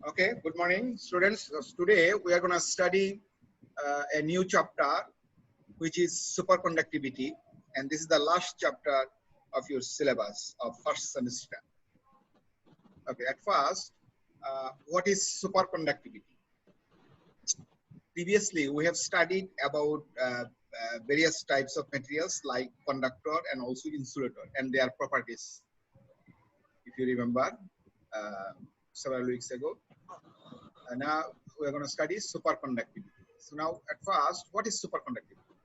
Okay, good morning, students. So today we are going to study a new chapter, which is superconductivity, and this is the last chapter of your syllabus of first semester. Okay, at first, what is superconductivity? Previously, we have studied about various types of materials like conductor and also insulator and their properties. If you remember, several weeks ago. Now we are going to study superconductivity. So now, at first, what is superconductivity?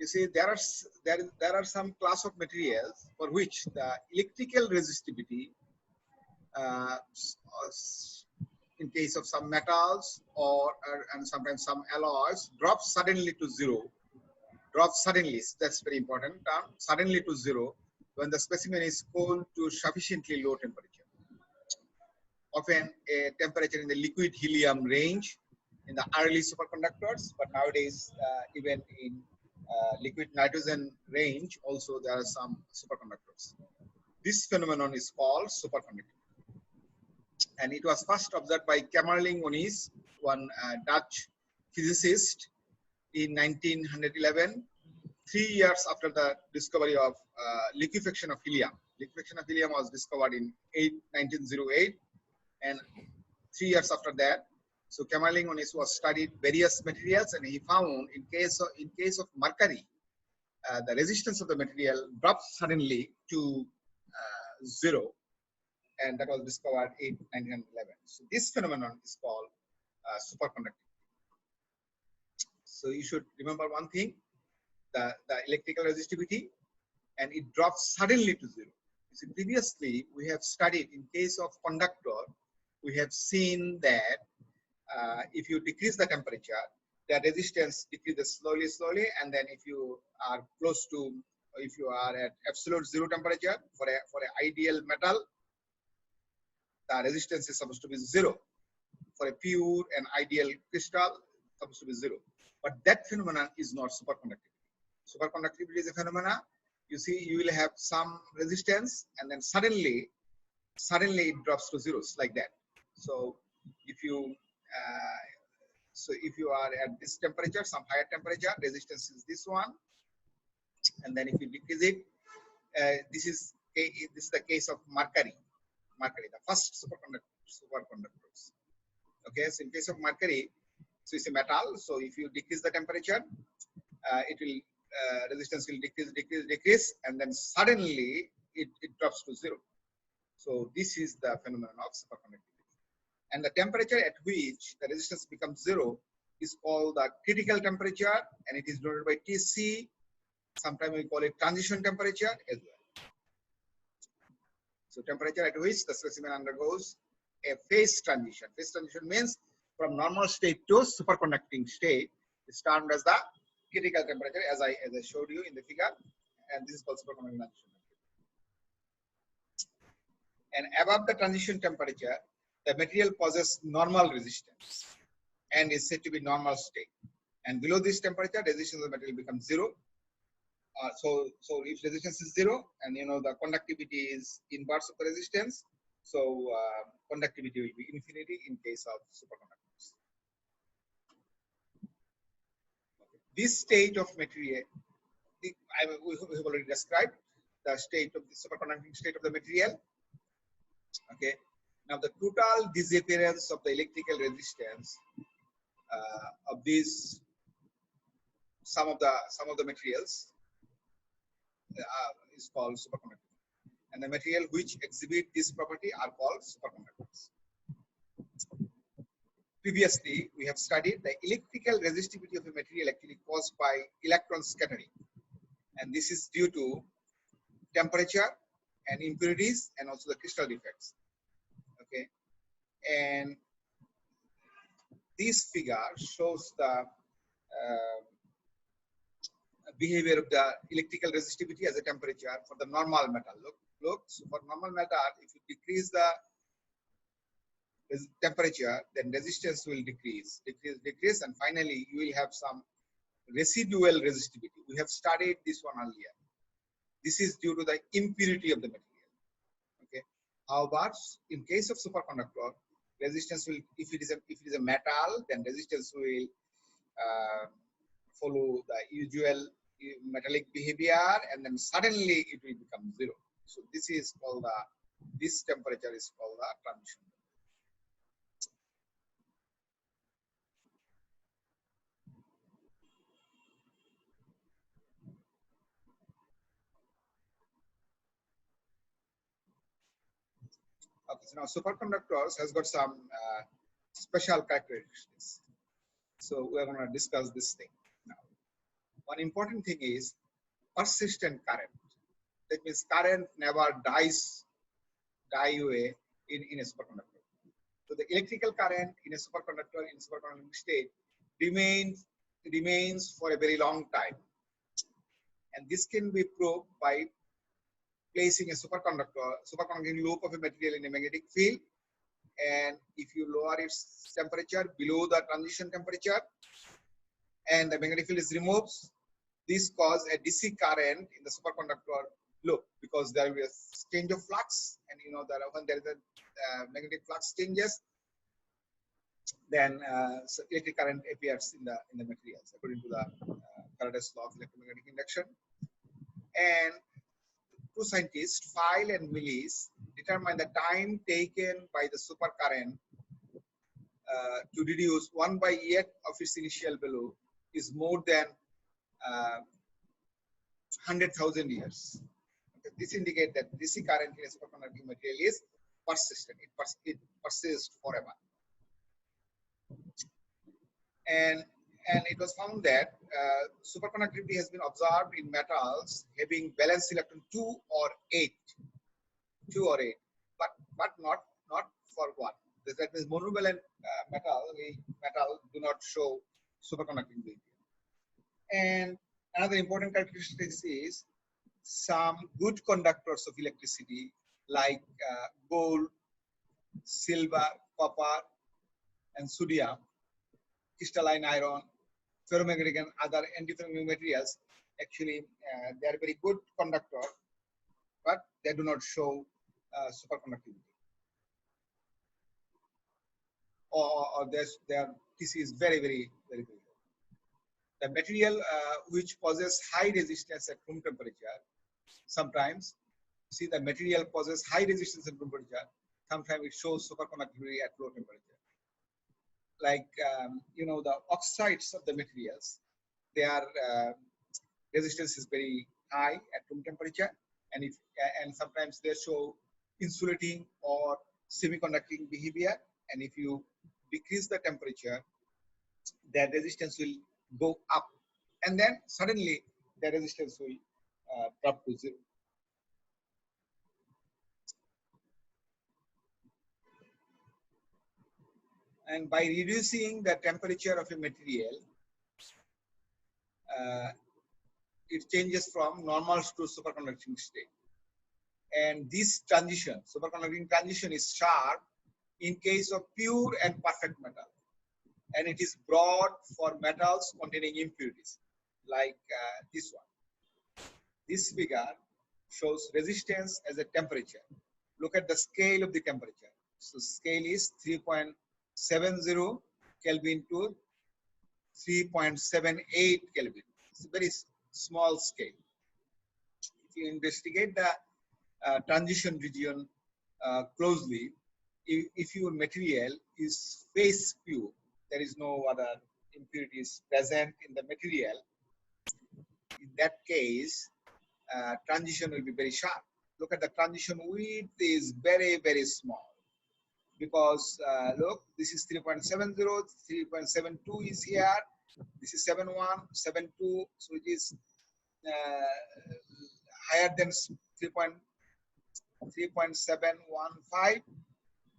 You see, there are some class of materials for which the electrical resistivity, uh, in case of some metals and sometimes some alloys, drops suddenly to zero. Drops suddenly. That's very important term. Suddenly to zero when the specimen is cooled to sufficiently low temperature. Often a temperature in the liquid helium range in the early superconductors, but nowadays even in liquid nitrogen range also there are some superconductors. This phenomenon is called superconductivity, and it was first observed by Kamerlingh Onnes, one Dutch physicist, in 1911, 3 years after the discovery of liquefaction of helium. Liquefaction of helium was discovered in 1908, and 3 years after that, so Kamerlingh Onnes was studied various materials, and he found in case of mercury, the resistance of the material drops suddenly to zero, and that was discovered in 1911. So this phenomenon is called superconductivity. So you should remember one thing: the electrical resistivity, and it drops suddenly to zero. See, previously we have studied in case of conductor, we have seen that if you decrease the temperature, the resistance decreases slowly, and then if you are close to, if you are at absolute zero temperature for an ideal metal, the resistance is supposed to be zero. For a pure and ideal crystal, it's supposed to be zero. But that phenomenon is not superconductivity. Superconductivity is a phenomena. You see, you will have some resistance, and then suddenly it drops to zeros like that. So if you are at this temperature, some higher temperature, resistance is this one, and then if you decrease it, this is the case of mercury, the first superconductors. Okay, so in case of mercury, so it's a metal. So if you decrease the temperature, it will resistance will decrease, and then suddenly it drops to zero. So this is the phenomenon of superconductivity. And the temperature at which the resistance becomes zero is called the critical temperature, and it is denoted by Tc. Sometimes we call it transition temperature as well. So temperature at which the specimen undergoes a phase transition. Phase transition means from normal state to superconducting state. It's termed as the critical temperature, as I showed you in the figure, and this is called superconducting transition. And above the transition temperature, the material possesses normal resistance and is said to be normal state. And below this temperature, resistance of the material becomes zero. So if resistance is zero, and the conductivity is inverse of the resistance, so conductivity will be infinity in case of superconductors. This state of material, we have already described the state of the superconducting state of the material. Okay. Now the total disappearance of the electrical resistance of these some of the materials is called superconductivity, and the material which exhibit this property are called superconductors. Previously, we have studied the electrical resistivity of a material actually caused by electron scattering, and this is due to temperature and impurities and also the crystal defects. Okay, and this figure shows the behavior of the electrical resistivity as a temperature for the normal metal. Look. So for normal metal, if you decrease the temperature, then resistance will decrease, and finally you will have some residual resistivity. We have studied this one earlier. This is due to the impurity of the material. Okay. However, in case of superconductor, resistance will, if it is a metal, then resistance will follow the usual metallic behavior, and then suddenly it will become zero. So this is called this temperature is called the transition. Okay, so now superconductors has got some special characteristics. So we are going to discuss this thing now. One important thing is persistent current. That means current never die away in a superconductor. So the electrical current in a superconducting state remains for a very long time. And this can be proved by placing a superconducting loop of a material in a magnetic field. And if you lower its temperature below the transition temperature and the magnetic field is removed, this causes a DC current in the superconductor loop, because there will be a change of flux, and you know that when there is a magnetic flux changes, then so electric current appears in the materials according to the Faraday's law of electromagnetic induction. And two scientists, File and Millis, determine the time taken by the supercurrent to reduce 1/8 of its initial value is more than 100,000 years. Okay. This indicates that DC current in a superconducting material is persistent. It persists forever. And it was found that superconductivity has been observed in metals having valence electron 2 or 8, but not for 1. That means monovalent metal do not show superconducting behavior. And another important characteristic is some good conductors of electricity like gold, silver, copper, and sodium, crystalline iron, ferromagnetic, and other antiferromagnetic materials. Actually, they are very good conductor, but they do not show superconductivity. Or their TC is very low. The material which possesses high resistance at room temperature, sometimes see the material possesses high resistance at room temperature. Sometimes it shows superconductivity at low temperature. Like you know, the oxides of the materials, their resistance is very high at room temperature, and sometimes they show insulating or semiconducting behavior. And if you decrease the temperature, their resistance will go up, and then suddenly the resistance will drop to zero. And by reducing the temperature of a material, it changes from normal to superconducting state. And this transition, superconducting transition, is sharp in case of pure and perfect metal. And it is broad for metals containing impurities, like this one. This figure shows resistance as a temperature. Look at the scale of the temperature. So scale is 3.70 Kelvin to 3.78 Kelvin. It's a very small scale. If you investigate the transition region closely, if your material is phase pure, there is no other impurities present in the material, in that case, transition will be very sharp. Look at the transition width is very small, because look, this is 3.70, 3.72 is here, this is 71, 72, so it is higher than 3.715.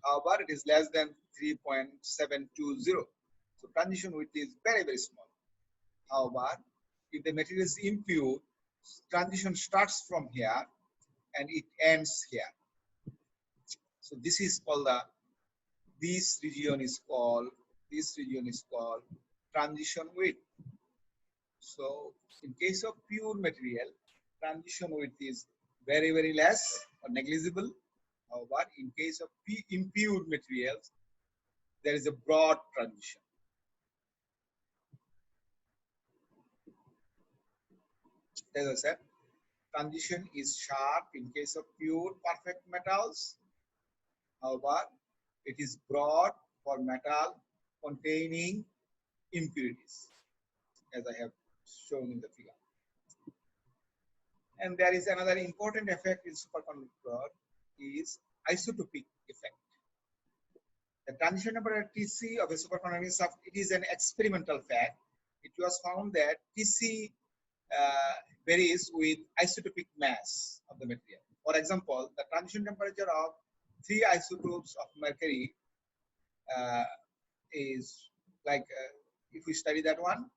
However, it is less than 3.720. So transition width is very small. However, if the material is impure, transition starts from here and it ends here. So this is called this region is called transition width. So in case of pure material, transition width is very less or negligible. However, in case of impure materials, there is a broad transition. As I said, transition is sharp in case of pure perfect metals. However, it is broad for metal containing impurities, as I have shown in the figure. And there is another important effect in superconductor is isotopic effect. The transition temperature Tc of a superconducting substance, it is an experimental fact. It was found that Tc varies with isotopic mass of the material. For example, the transition temperature of 3 isotopes of mercury is like, if we study that one,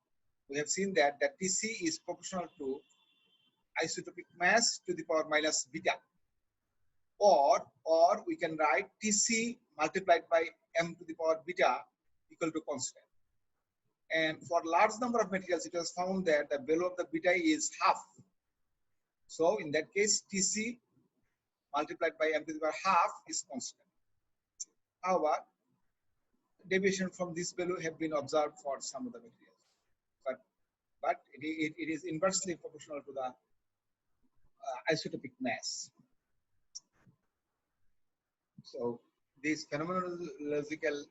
we have seen that the Tc is proportional to isotopic mass to the power minus beta. Or we can write Tc multiplied by m to the power beta equal to constant. And for large number of materials, it was found that the value of the beta is half. So in that case, Tc multiplied by m to the power half is constant. However, deviation from this value have been observed for some of the materials, but it is inversely proportional to the isotopic mass. So this phenomenological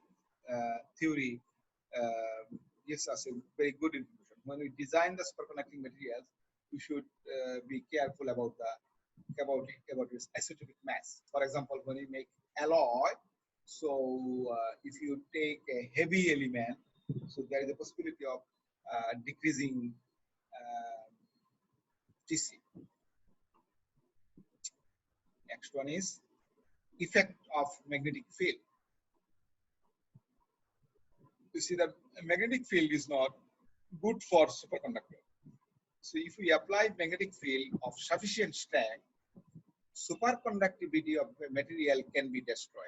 theory gives us a very good information. When we design the superconducting materials, we should be careful about its isotopic mass. For example, when you make alloy, so if you take a heavy element, so there is a possibility of decreasing Tc. Next one is effect of magnetic field. You see that magnetic field is not good for superconductor. So if we apply magnetic field of sufficient strength, superconductivity of a material can be destroyed.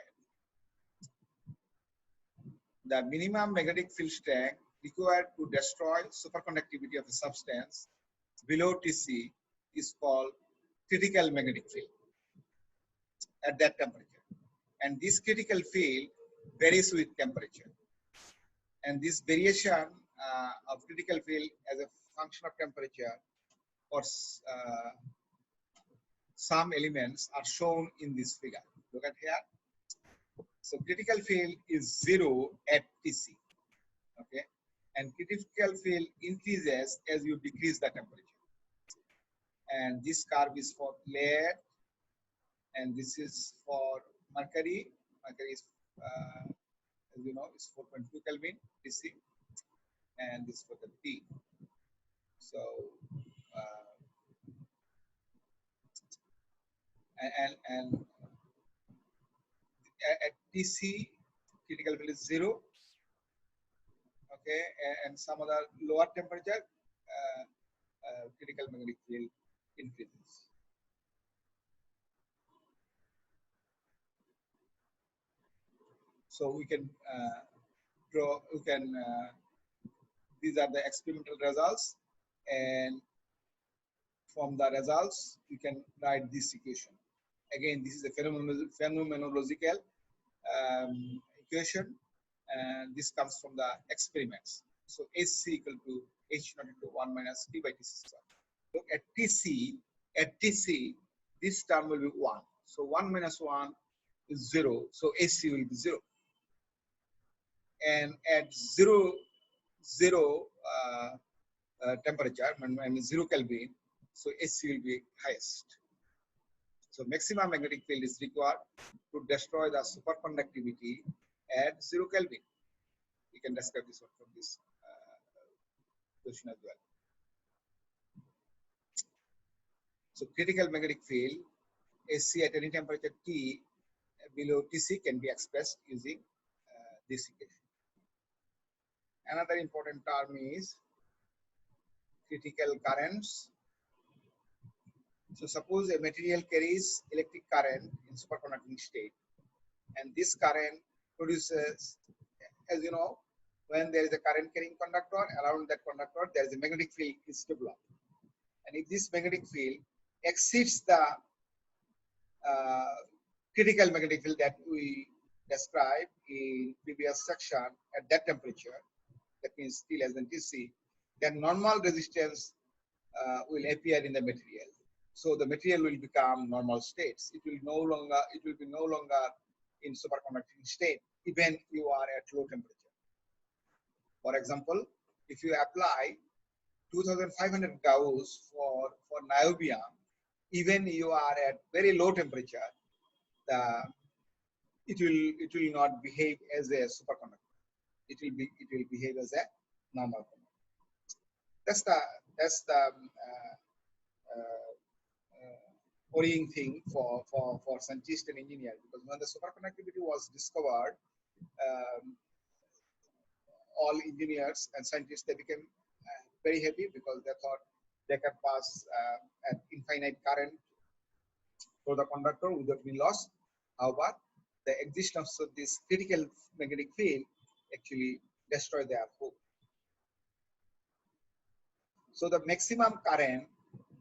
The minimum magnetic field strength required to destroy superconductivity of a substance below Tc is called critical magnetic field at that temperature. And this critical field varies with temperature. And this variation of critical field as a function of temperature for some elements are shown in this figure. Look at here. So critical field is 0 at Tc. Okay, and critical field increases as you decrease the temperature. And this curve is for lead, and this is for mercury. Mercury is, as you know, is 4.2 Kelvin Tc, and this for the T. So, and at Tc, critical field is 0. Okay, and some other lower temperature, critical magnetic field increases. So we can draw. These are the experimental results, and from the results you can write this equation. Again, this is a phenomenological equation, and this comes from the experiments. So Hc equal to H naught into 1 minus T by Tc square. Look at Tc, this term will be 1. So 1 minus 1 is 0. So Hc will be 0. And at 0 temperature, and 0 Kelvin, so Hc will be highest. So maximum magnetic field is required to destroy the superconductivity at 0 Kelvin. You can describe this one from this question as well. So critical magnetic field Hc at any temperature T below Tc can be expressed using this equation. Another important term is critical currents. So suppose a material carries electric current in superconducting state, and this current produces, as you know, when there is a current carrying conductor, around that conductor there is a magnetic field is developed. And if this magnetic field exceeds the critical magnetic field that we described in previous section at that temperature, that means T less than Tc, then normal resistance will appear in the material. So the material will become normal states. It will be no longer in superconducting state, even you are at low temperature. For example, if you apply 2500 Gauss for niobium, even you are at very low temperature, the it will not behave as a superconductor. It will behave as a normal conductor. That's the uh, worrying thing for scientists and engineers, because when the superconductivity was discovered, um, all engineers and scientists, they became very happy because they thought they can pass an infinite current through the conductor without being lost. However, the existence of this critical magnetic field actually destroyed their hope. So the maximum current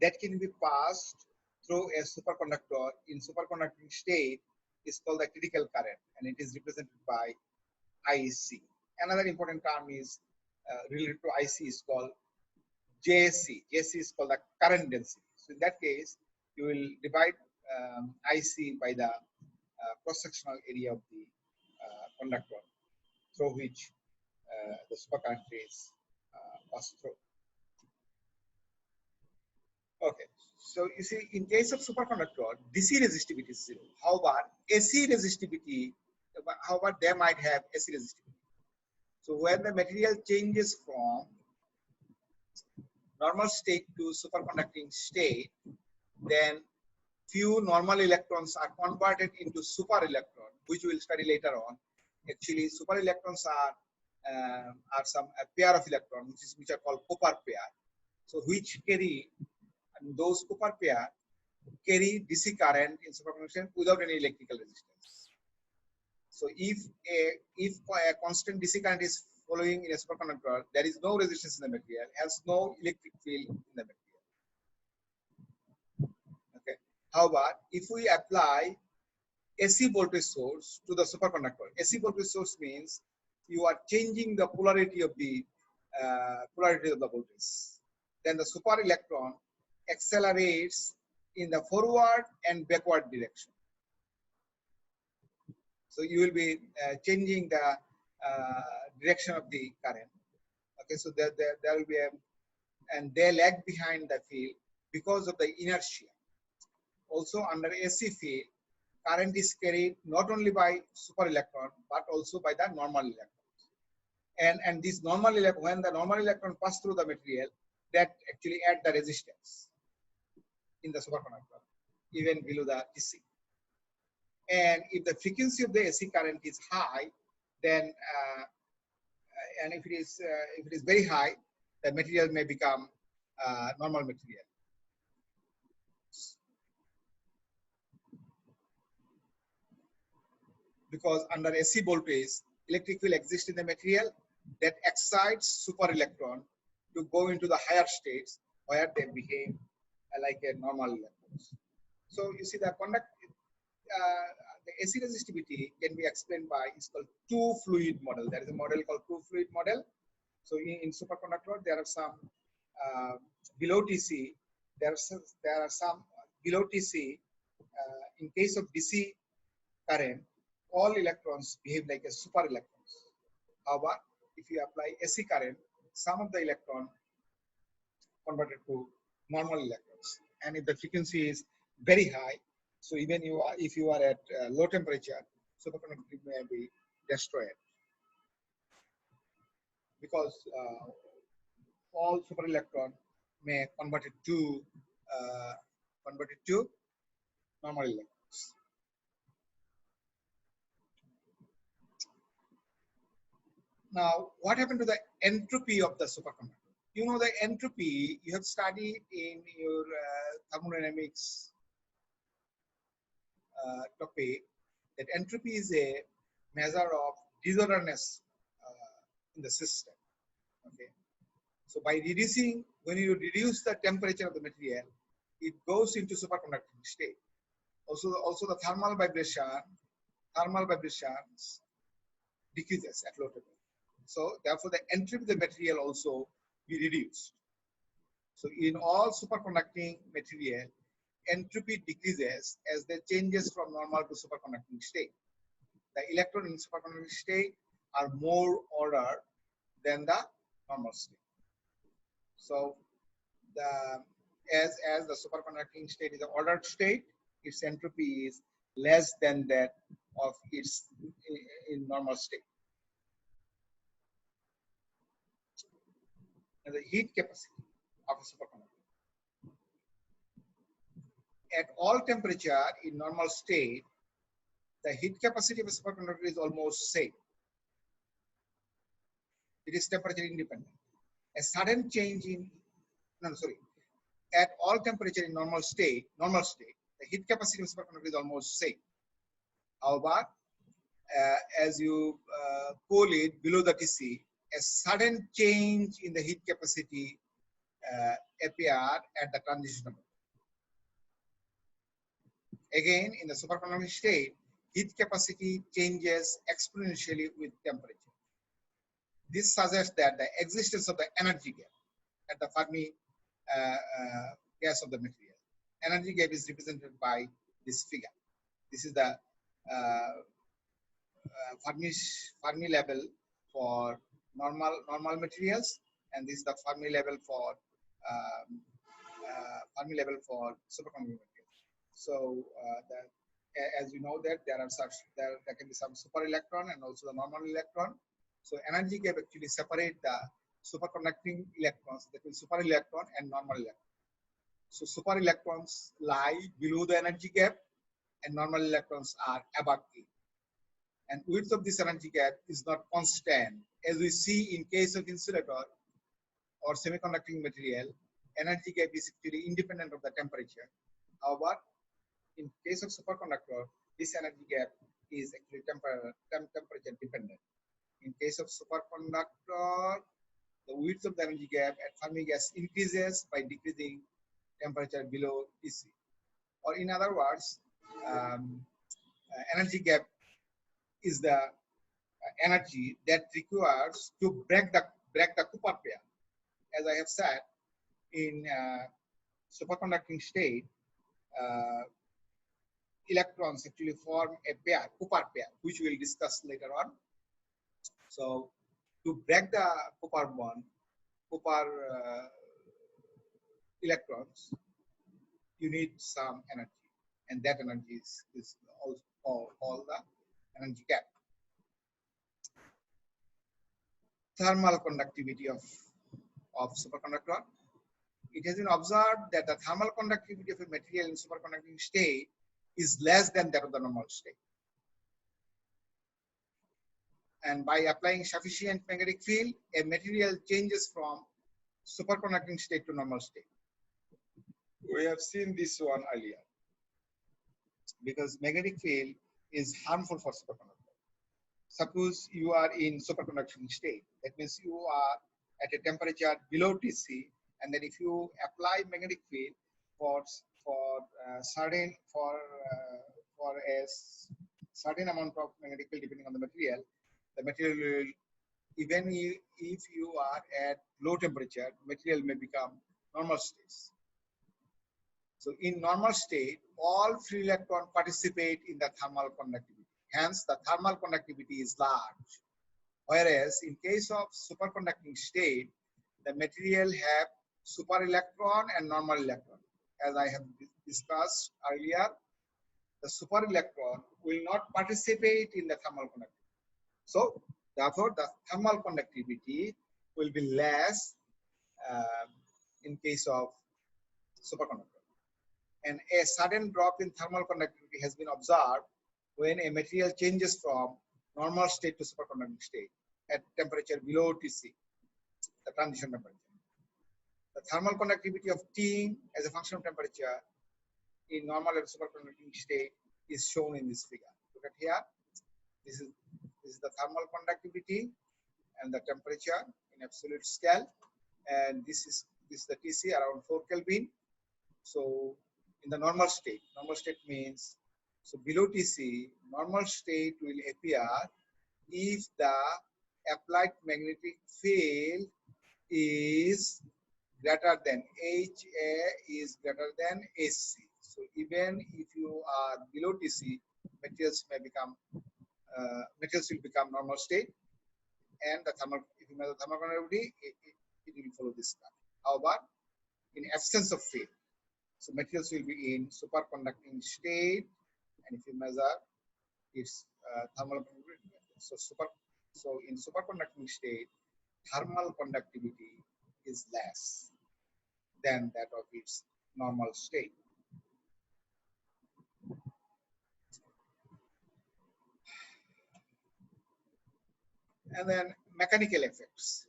that can be passed through a superconductor in superconducting state is called the critical current, and it is represented by IC. Another important term is related to IC is called JC. JC is called the current density. So in that case, you will divide IC by the cross-sectional area of the conductor through which the supercurrent rays pass through. Okay, so you see, in case of superconductor, DC resistivity is 0. However, AC resistivity, however, they might have AC resistivity. So when the material changes from normal state to superconducting state, then few normal electrons are converted into super electron, which we will study later on. Actually, super electrons are some a pair of electrons, which are called Cooper pair. So which carry, and those Cooper pair carry DC current in superconduction without any electrical resistance. So if a constant DC current is following in a superconductor, there is no resistance in the material, has no electric field in the material. Okay. However, if we apply AC voltage source to the superconductor, AC voltage source means you are changing the polarity of the voltage. Then the super electron accelerates in the forward and backward direction. So you will be changing the direction of the current. Okay, so there will be and they lag behind the field because of the inertia. Also under AC field, current is carried not only by super electron but also by the normal electrons. And this normal electron, when the normal electron pass through the material, that actually add the resistance in the superconductor, even below the DC. And if the frequency of the AC current is high, then and if it is very high, the material may become normal material. Because under AC voltage, electric field exists in the material that excites super electron to go into the higher states where they behave like a normal electrons. So you see the AC resistivity can be explained by, it's called two fluid model. There is a model called two fluid model. So in superconductor, there are some below TC. There are some below TC. In case of DC current, all electrons behave like a super electrons. However, if you apply AC current, some of the electron converted to normal electrons. And if the frequency is very high, so even if you are at low temperature, superconductivity may be destroyed, because all super electron may convert it to normal electrons. Now, what happened to the entropy of the superconductor? You know the entropy you have studied in your thermodynamics topic, that entropy is a measure of disorderness in the system. Okay, so by reducing, when you reduce the temperature of the material, it goes into superconducting state. Also the thermal vibration thermal vibrations decreases at low temperature. So therefore, the entropy of the material also be reduced. So in all superconducting material, entropy decreases as they changes from normal to superconducting state. The electron in superconducting state are more ordered than the normal state. So the as the superconducting state is an ordered state, its entropy is less than that of its in normal state. And the heat capacity of a superconductor at all temperature in normal state, the heat capacity of a superconductor is almost same. It is temperature independent. A sudden change in at all temperature in normal state, the heat capacity of superconductor is almost same. However, as you cool it below the TC, a sudden change in the heat capacity appear at the transition number. Again, in the superconducting state, heat capacity changes exponentially with temperature. This suggests that the existence of the energy gap at the Fermi gas of the material. Energy gap is represented by this figure. This is the Fermi level for normal materials, and this is the Fermi level for superconducting materials. So as you know that there can be some super electron and also the normal electron. So energy gap actually separate the superconducting electrons, that is super electron and normal electron. So super electrons lie below the energy gap and normal electrons are above it. And width of this energy gap is not constant. As we see in case of insulator or semiconducting material, energy gap is actually independent of the temperature. However, in case of superconductor, this energy gap is actually temperature dependent. In case of superconductor, the width of the energy gap at Fermi gas increases by decreasing temperature below TC. Or in other words, energy gap is the energy that requires to break the Cooper pair. As I have said, in superconducting state, electrons actually form a pair, Cooper pair, which we'll discuss later on. So to break the Cooper bond, electrons, you need some energy, and that energy is also all the energy gap. Thermal conductivity of superconductor. It has been observed that the thermal conductivity of a material in superconducting state is less than that of the normal state. And by applying sufficient magnetic field, a material changes from superconducting state to normal state. We have seen this one earlier. Because magnetic field is harmful for superconductor. Suppose you are in superconducting state. That means you are at a temperature below TC, and then if you apply magnetic field for a certain amount of magnetic field depending on the material will, even if you are at low temperature, material may become normal states. So in normal state, all free electrons participate in the thermal conductivity. Hence, the thermal conductivity is large. Whereas in case of superconducting state, the material have super electron and normal electron. As I have discussed earlier, the super electron will not participate in the thermal conductivity. So therefore, the thermal conductivity will be less in case of superconductor. And a sudden drop in thermal conductivity has been observed when a material changes from normal state to superconducting state at temperature below TC, the transition temperature. The thermal conductivity of T as a function of temperature in normal and superconducting state is shown in this figure. Look at here. This is the thermal conductivity and the temperature in absolute scale, and this is the TC around 4 Kelvin. So in the normal state means So below TC, normal state will appear if the applied magnetic field is greater than HA is greater than AC. So even if you are below TC, materials will become normal state, and the thermal, if you measure thermal conductivity, it will follow this path. However, in absence of field, so materials will be in superconducting state, and if you measure its thermal conductivity, so in superconducting state, thermal conductivity is less than that of its normal state. And then mechanical effects.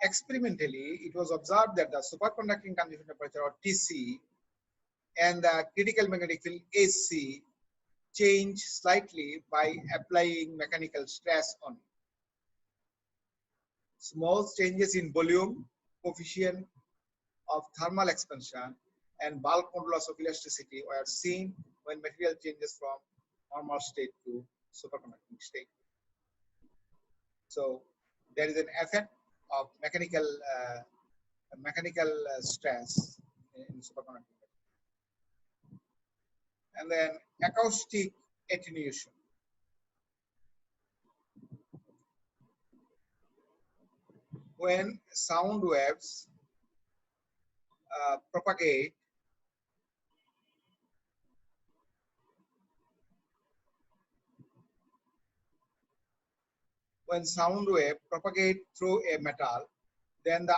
Experimentally, it was observed that the superconducting transition temperature, or TC, and the critical magnetic field AC change slightly by applying mechanical stress on it. Small changes in volume, coefficient of thermal expansion, and bulk modulus of elasticity were seen when material changes from normal state to superconducting state. So there is an effect of mechanical stress in superconducting. And then acoustic attenuation. When sound waves propagate through a metal, then the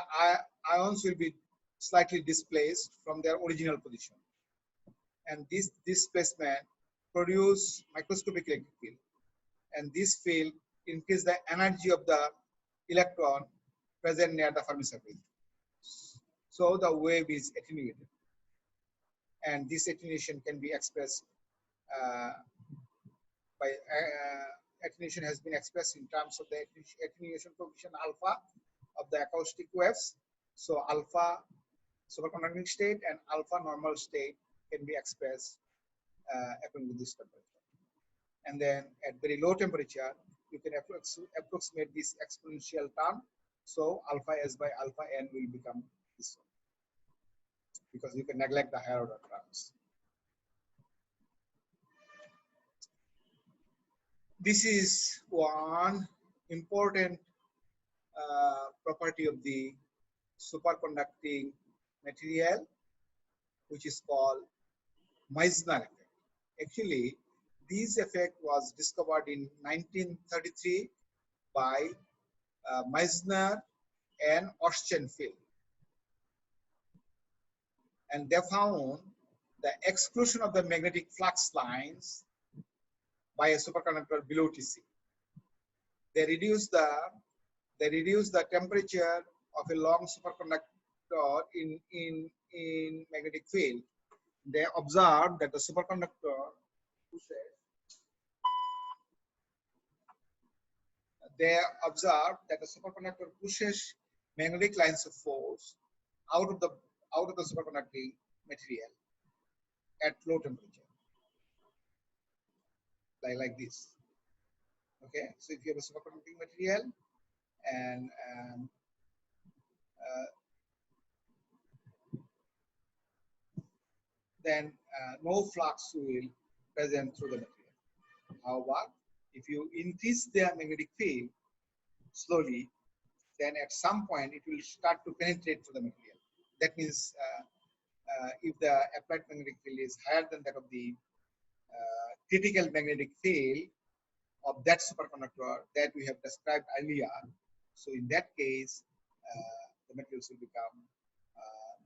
ions will be slightly displaced from their original position. And this displacement produce microscopic electric field. And this field increase the energy of the electron present near the Fermi surface. So the wave is attenuated. And this attenuation can be expressed by attenuation has been expressed in terms of the attenuation coefficient alpha of the acoustic waves. So alpha superconducting state and alpha normal state can be expressed according to this temperature. And then at very low temperature, you can approximate this exponential term. So alpha S by alpha N will become this one, because you can neglect the higher order terms. This is one important property of the superconducting material, which is called Meissner effect. Actually, this effect was discovered in 1933 by Meissner and Ostsenfeld. And they found the exclusion of the magnetic flux lines by a superconductor below TC. They reduce the temperature of a long superconductor in magnetic field. They observed that the superconductor pushes magnetic lines of force out of the superconducting material at low temperature, like this. Okay, so if you have a superconducting material and then no flux will present through the material. However, if you increase the magnetic field slowly, then at some point it will start to penetrate through the material. That means if the applied magnetic field is higher than that of the critical magnetic field of that superconductor that we have described earlier, so in that case, the materials will become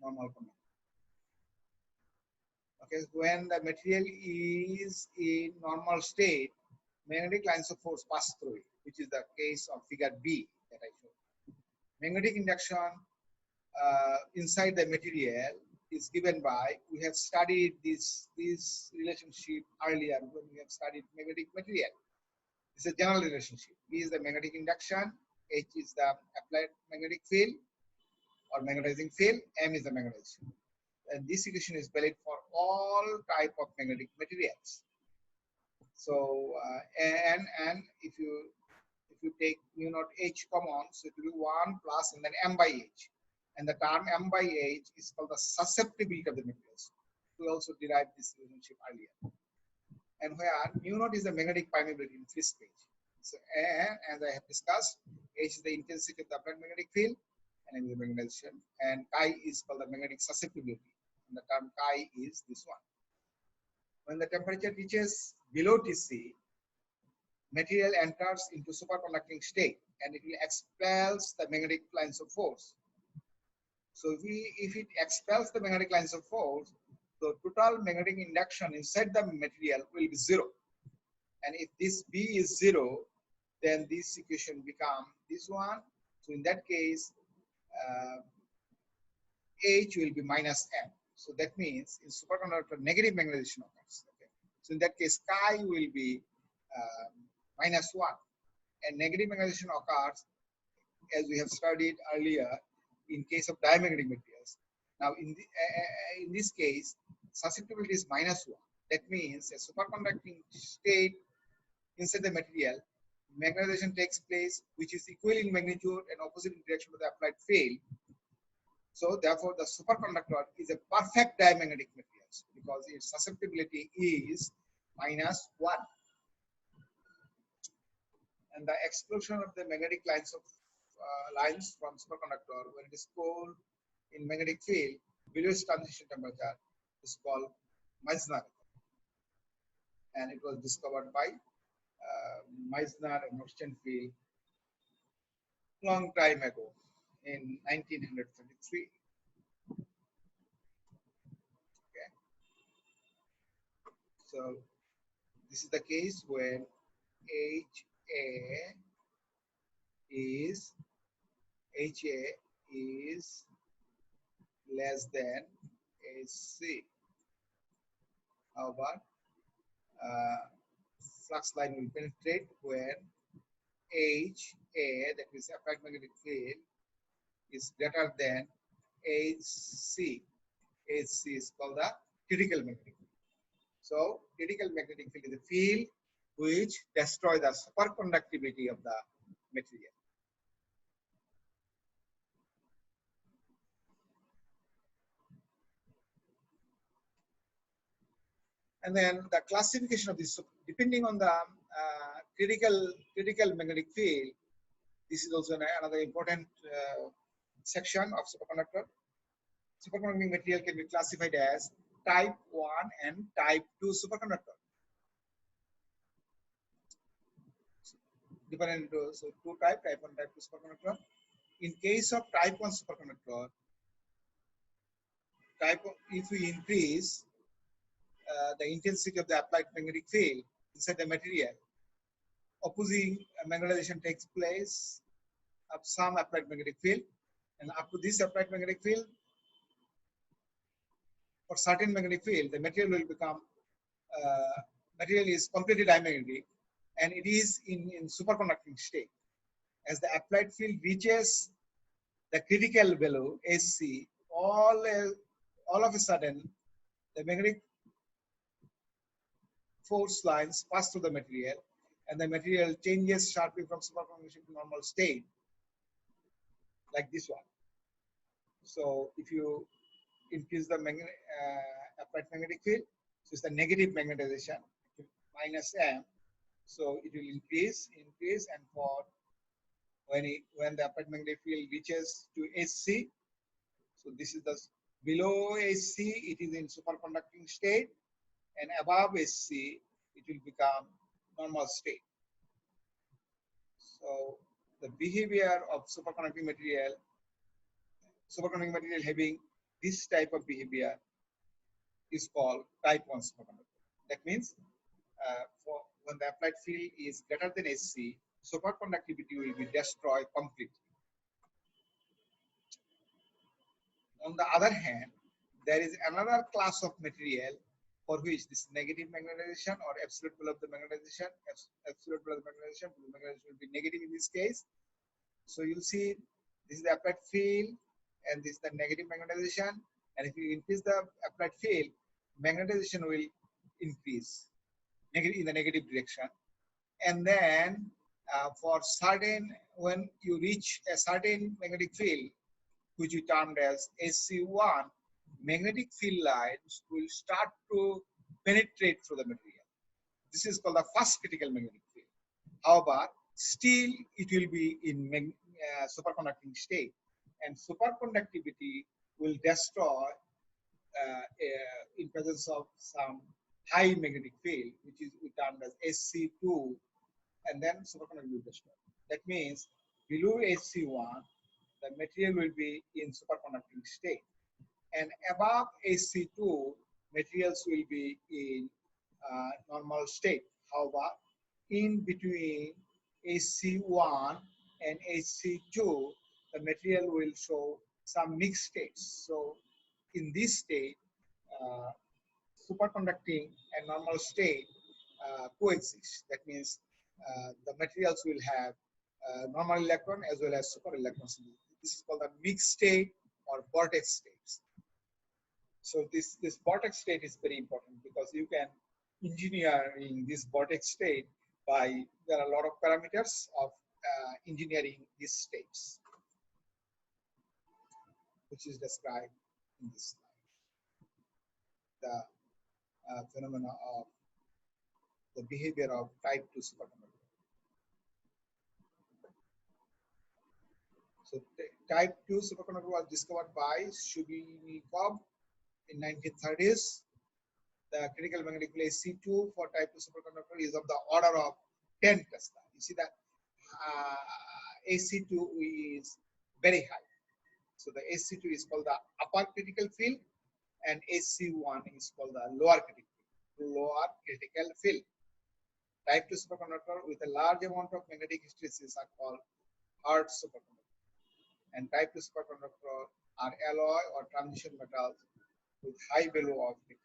normal conductor. Okay, when the material is in normal state, magnetic lines of force pass through it, which is the case of figure B that I showed. Magnetic induction inside the material is given by, we have studied this relationship earlier when we have studied magnetic material. It's a general relationship. B is the magnetic induction, H is the applied magnetic field or magnetizing field, M is the magnetization. And this equation is valid for all type of magnetic materials. So and if you take mu naught h common, so it will be 1 plus and then m by h. And the term m by h is called the susceptibility of the materials. We also derived this relationship earlier. And where mu naught is the magnetic permeability in free space. So, and as I have discussed, h is the intensity of the applied magnetic field, and m is the magnetization, and chi is called the magnetic susceptibility. And the term chi is this one. When the temperature reaches below Tc, material enters into superconducting state and it will expels the magnetic lines of force. So if it expels the magnetic lines of force, the total magnetic induction inside the material will be zero. And if this B is zero, then this equation become this one. So in that case, H will be minus M. So that means in superconductor, negative magnetization occurs. Okay. So in that case, chi will be minus 1. And negative magnetization occurs, as we have studied earlier, in case of diamagnetic materials. Now, in this case, susceptibility is minus 1. That means a superconducting state inside the material, magnetization takes place, which is equal in magnitude and opposite in direction to the applied field. So, therefore, the superconductor is a perfect diamagnetic material because its susceptibility is minus 1. And the exclusion of the magnetic lines from superconductor when it is cold in magnetic field below its transition temperature is called Meissner, and it was discovered by Meissner and Ostenfeld long time ago in 1933. Okay, so this is the case when HA is less than AC. However, flux line will penetrate when HA, that is applied magnetic field, is greater than HC. HC is called the critical magnetic field. So, critical magnetic field is a field which destroys the superconductivity of the material. And then the classification of this, depending on the critical magnetic field, this is also another important section of superconductor. Superconducting material can be classified as type 1 and type 2 superconductor. Divided into so two type 1, type 2 superconductor. In case of type 1 superconductor, if we increase the intensity of the applied magnetic field inside the material, opposing magnetization takes place of some applied magnetic field, and up to this applied magnetic field, for certain magnetic field, the material will become material is completely diamagnetic, and it is in superconducting state. As the applied field reaches the critical value SC, all of a sudden the magnetic force lines pass through the material, and the material changes sharply from superconduction to normal state, like this one. So if you increase the applied magnetic field, so it's the negative magnetization, minus M. So it will increase, and for when the applied magnetic field reaches to SC, so this is the below SC, it is in superconducting state, and above SC, it will become normal state. So the behavior of superconducting material having this type of behavior is called type 1 superconductor. That means for when the applied field is greater than SC, superconductivity will be destroyed completely. On the other hand, there is another class of material for which this negative magnetization or absolute pull of the magnetization, will be negative in this case. So you'll see this is the applied field and this is the negative magnetization. And if you increase the applied field, magnetization will increase in the negative direction. And then for certain, when you reach a certain magnetic field, which we termed as SC1, magnetic field lines will start to penetrate through the material. This is called the first critical magnetic field. However, still it will be in superconducting state, and superconductivity will destroy in presence of some high magnetic field, which is termed as SC2, and then superconductivity will destroy. That means below SC1, the material will be in superconducting state, and above SC2, materials will be in normal state. However, in between SC1 and SC2, the material will show some mixed states. So in this state, uh, superconducting and normal state coexist. That means the materials will have normal electron as well as super electrons. This is called a mixed state or vortex states. So this vortex state is very important because you can engineering this vortex state by, there are a lot of parameters of engineering these states, which is described in this slide. The phenomena of the behavior of type 2 superconductor. So type 2 superconductor was discovered by Shubnikov in 1930s. The critical magnetic field C2 for type 2 superconductor is of the order of 10 Tesla. You see that AC2 is very high. So the AC2 is called the upper critical field, and AC1 is called the lower critical field. Type 2 superconductor with a large amount of magnetic hysteresis are called hard superconductor. And type 2 superconductor are alloy or transition metals with high value of critical.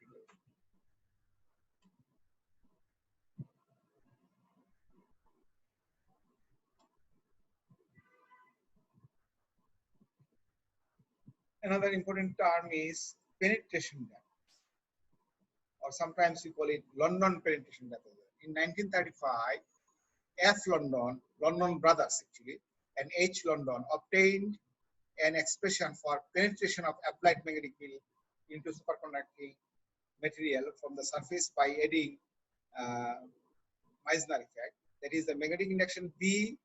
Another important term is penetration depth, or sometimes we call it London penetration depth. In 1935, London brothers actually, and H. London obtained an expression for penetration of applied magnetic field into superconducting material from the surface by adding Meissner effect. That is, the magnetic induction B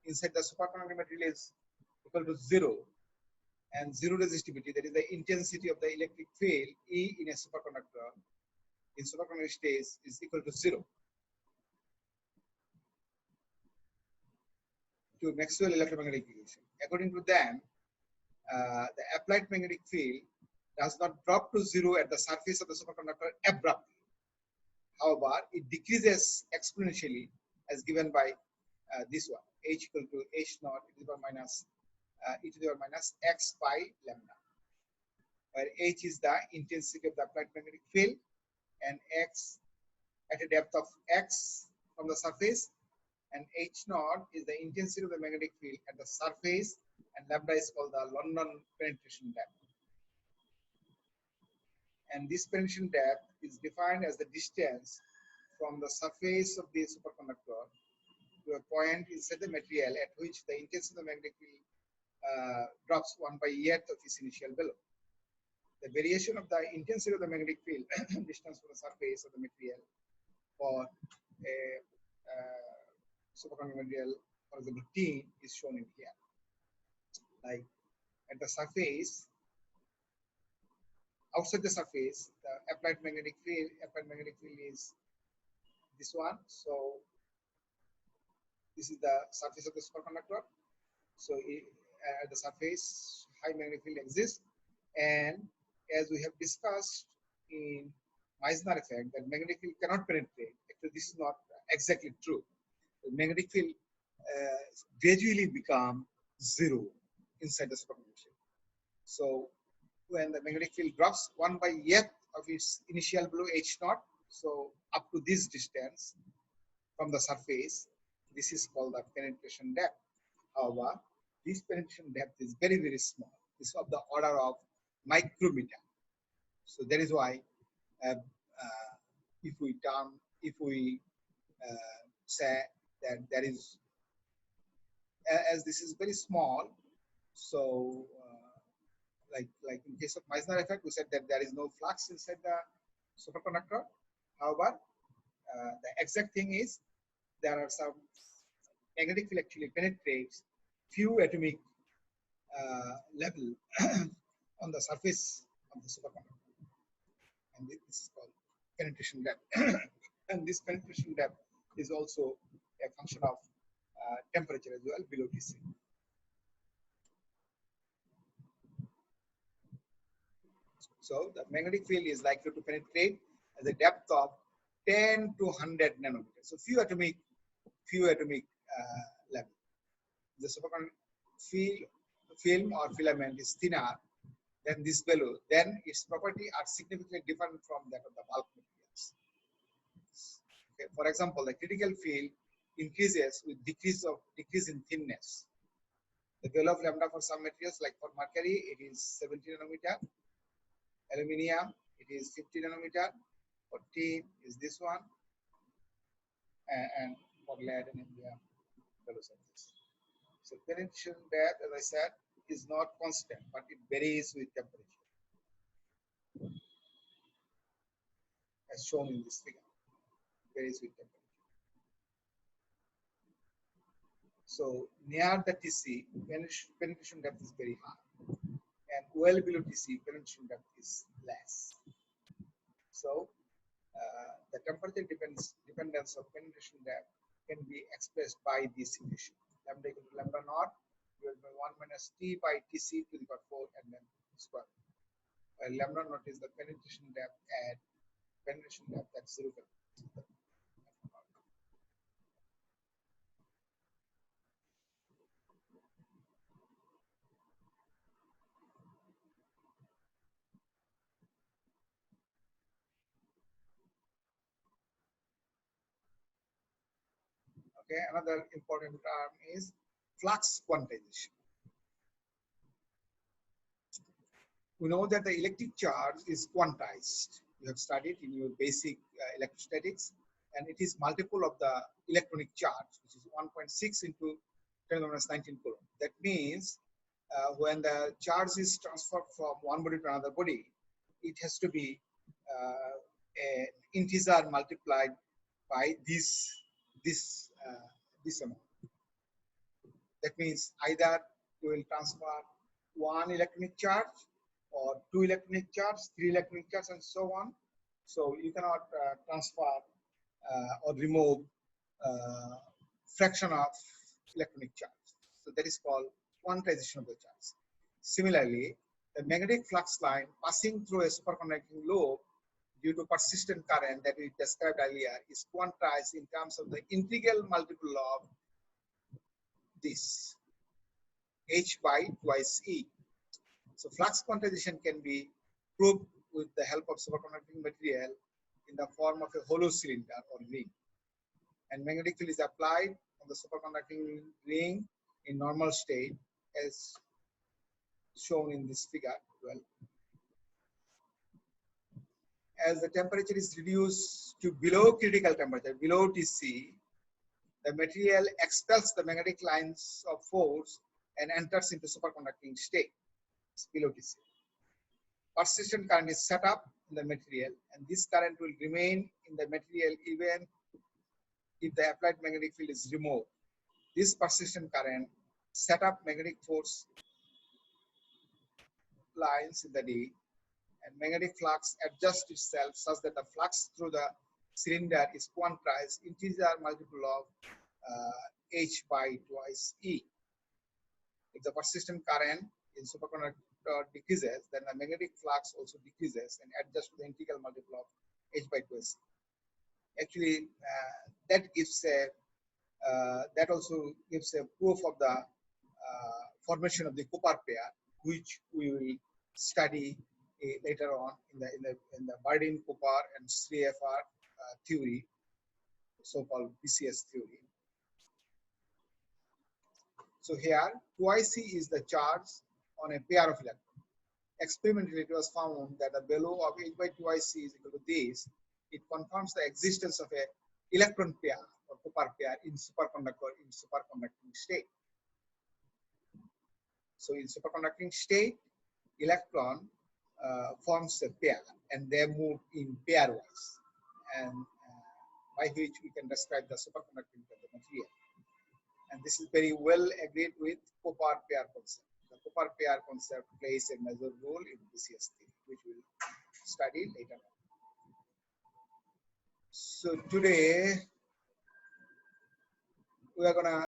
inside the superconducting material is equal to 0, and zero resistivity, that is the intensity of the electric field E in a superconductor in superconducting state is equal to 0. To Maxwell electromagnetic equation. According to them, the applied magnetic field does not drop to 0 at the surface of the superconductor abruptly. However, it decreases exponentially as given by this one, H equal to H naught e to the power minus x by lambda, where H is the intensity of the applied magnetic field, and x at a depth of x from the surface, and H naught is the intensity of the magnetic field at the surface, and lambda is called the London penetration depth. And this penetration depth is defined as the distance from the surface of the superconductor to a point inside the material at which the intensity of the magnetic field drops 1 by eighth of its initial value. The variation of the intensity of the magnetic field distance from the surface of the material for a superconducting material, for example, tin, is shown in here. Like at the surface, outside the surface, the applied magnetic field is this one. So this is the surface of the superconductor. So at the surface, high magnetic field exists, and as we have discussed in Meissner effect, that magnetic field cannot penetrate. Actually, this is not exactly true. The magnetic field gradually become 0 inside the superconductor. So when the magnetic field drops 1 by eighth of its initial value H naught, so up to this distance from the surface, this is called the penetration depth. However, this penetration depth is very, very small. It's of the order of micrometer. So that is why if we say that there is, as this is very small, so like in case of Meissner effect, we said that there is no flux inside the superconductor. However, the exact thing is there are some magnetic field actually penetrates few atomic level on the surface of the superconductor, and this is called penetration depth. And this penetration depth is also a function of temperature as well below Tc. So the magnetic field is likely to penetrate at the depth of 10 to 100 nanometers. So few atomic level. The superconductor film or filament is thinner than this value, then its property are significantly different from that of the bulk materials. Okay. For example, the critical field increases with decrease in thinness. The value of lambda for some materials, like for mercury, it is 70 nanometer. Aluminium, it is 50 nanometer. For tin is this one, and for lead and indium, values of this. So penetration depth, as I said, is not constant, but it varies with temperature, as shown in this figure. It varies with temperature. So near the Tc, penetration depth is very high, and well below Tc, penetration depth is less. So the temperature dependence of penetration depth can be expressed by this equation: lambda equal to lambda naught divided by 1 minus T by Tc to the power 4 and then square. Lambda naught is the penetration depth at 0. Okay, another important term is flux quantization. We know that the electric charge is quantized. You have studied in your basic electrostatics, and it is multiple of the electronic charge, which is 1.6 into 10 to the minus 19 coulomb. That means when the charge is transferred from one body to another body, it has to be an integer multiplied by this amount. That means either you will transfer one electronic charge or two electronic charge, three electronic charge, and so on. So you cannot transfer or remove fraction of electronic charge. So that is called quantization of the charge. Similarly, the magnetic flux line passing through a superconducting lobe due to persistent current that we described earlier is quantized in terms of the integral multiple of this, h by twice e. So flux quantization can be proved with the help of superconducting material in the form of a hollow cylinder or ring. And magnetic field is applied on the superconducting ring in normal state as shown in this figure. Well, as the temperature is reduced to below critical temperature, below Tc, the material expels the magnetic lines of force and enters into superconducting state below Tc. Persistent current is set up in the material, and this current will remain in the material even if the applied magnetic field is removed. This persistent current set up magnetic force lines in the D, and magnetic flux adjusts itself such that the flux through the cylinder is quantized integer multiple of h by twice e. If the persistent current in superconductor decreases, then the magnetic flux also decreases and adjusts to the integral multiple of h by twice e. Actually, that also gives a proof of the formation of the Cooper pair, which we will study later on in the Bardeen-Cooper and Srieffer theory, so-called BCS theory. So here, twice E is the charge on a pair of electrons. experimentally it was found that the value of H by 2IC is equal to this. It confirms the existence of a electron pair or copper pair in superconducting state. So in superconducting state, electron forms a pair and they move in pairwise, and by which we can describe the superconductivity of the material. And this is very well agreed with copper pair concept. The copper pair concept plays a major role in BCS theory, which we'll study later on. So today we are gonna